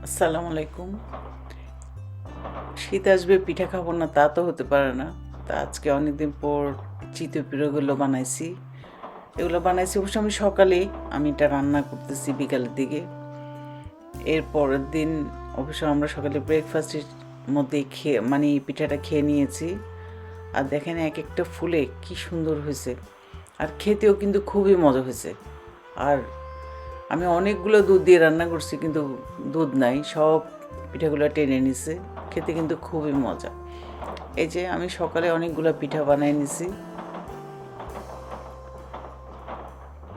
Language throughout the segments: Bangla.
আসসালামু আলাইকুম। শীত আসবে পিঠা খাবো না তা তো হতে পারে না। তা আজকে অনেকদিন পর চিতই পিঠাগুলো বানাইছি। এগুলো বানাইছি অবশ্য আমি সকালেই, আমি এটা রান্না করতেছি বিকালের দিকে। এর পরের দিন অবশ্য আমরা সকালে ব্রেকফাস্টের মধ্যে খেয়ে মানে এই পিঠাটা খেয়ে নিয়েছি। আর দেখেন এক একটা ফুলে কি সুন্দর হয়েছে, আর খেতেও কিন্তু খুবই মজা হয়েছে। আর আমি অনেকগুলো দুধ দিয়ে রান্না করছি, কিন্তু দুধ নাই, সব পিঠাগুলো টেনে নিছে। খেতে কিন্তু খুবই মজা। এই যে আমি সকালে অনেকগুলো পিঠা বানিয়ে নিছি।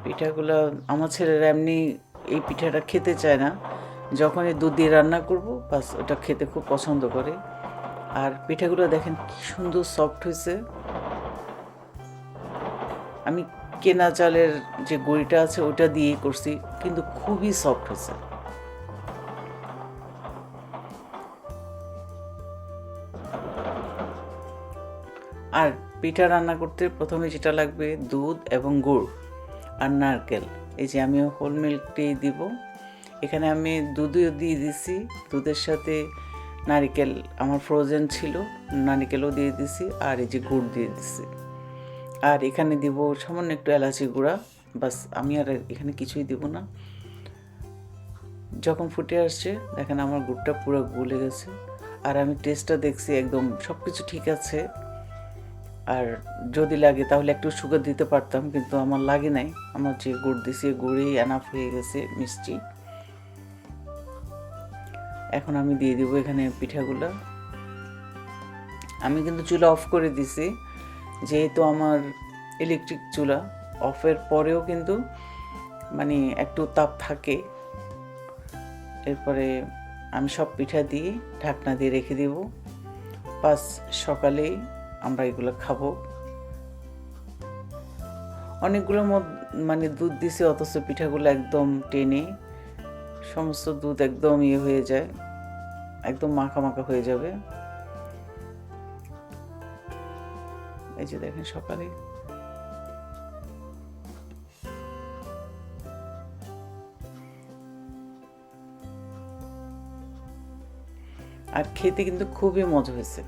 পিঠাগুলো আমার ছেলেরা এমনি এই পিঠাটা খেতে চায় না, যখনই দুধ দিয়ে রান্না করব বাস ওটা খেতে খুব পছন্দ করে। আর পিঠাগুলো দেখেন কি সুন্দর সফট হয়েছে। আমি কেনা চালের যে গুঁড়িটা আছে ওটা দিয়েই করছি, কিন্তু খুবই সফট হয়েছে। আর পিঠা রান্না করতে প্রথমে যেটা লাগবে দুধ এবং গুড় আর নারকেল। এই যে আমি হোল মিল্কটি দিব, এখানে আমি দুধও দিয়ে দিছি, দুধের সাথে নারকেল আমার ফ্রোজেন ছিল, নারকেলও দিয়ে দিছি, আর এই যে গুড় দিয়ে দিছি। আর এখানে দিব সামান্য একটু এলাচি গুঁড়া, বাস। আমি আর এখানে কিছুই দিব না। যখন ফুটে আসছে দেখেন আমার গুড়টা পুরো গলে গেছে। আর আমি টেস্টটা দেখছি, একদম সব কিছু ঠিক আছে। আর যদি লাগে তাহলে একটু সুগার দিতে পারতাম, কিন্তু আমার লাগে নাই। আমার যে গুড় দিছি গুড়েই এনাফ হয়ে গেছে মিষ্টি। এখন আমি দিয়ে দিব এখানে পিঠাগুলো। আমি কিন্তু চুলা অফ করে দিছি, যেহেতু আমার ইলেকট্রিক চুলা। অফের পরেও কিন্তু মানে একটু তাপ থাকে। এরপরে আমি সব পিঠা দিয়ে ঢাকনা দিয়ে রেখে দেব, বাস সকালেই আমরা এগুলো খাবো। অনেকগুলো মানে দুধ দিছি, অথচ পিঠাগুলো একদম টেনে সমস্ত দুধ একদম ইয়ে হয়ে যায়, একদম মাখা মাখা হয়ে যাবে। এই যে দেখেন সকালে। আর খেতে কিন্তু খুবই মজা হয়েছে।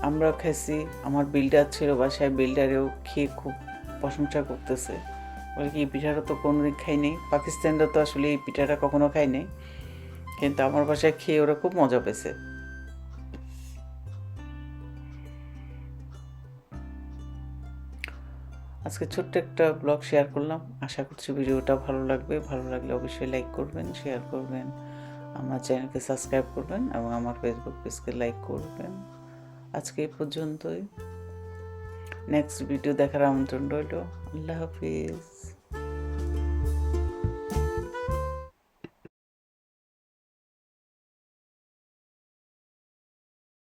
আমরা খাইছি, আমার বিল্ডার ছিল বাসায়, বিল্ডারেও খেয়ে খুব প্রশংসা করতেছে। বলে কি এই পিঠাটা তো কোনোদিন খাই নাই, পাকিস্তানরা তো আসলে এই পিঠাটা কখনো খাই নাই, কিন্তু আমার বাসায় খেয়ে ওরা খুব মজা পেয়েছে। আজকে ছোট্ট একটা ব্লগ শেয়ার করলাম, আশা করছি ভিডিওটা ভালো লাগবে। ভালো লাগলে অবশ্যই লাইক করবেন, শেয়ার করবেন, আমার চ্যানেলকে সাবস্ক্রাইব করবেন এবং আমার ফেসবুক পেজকে লাইক করবেন। আজকে এই পর্যন্তই। নেক্সট ভিডিও দেখার আমন্ত্রণ রইল। আল্লাহ হাফিজ।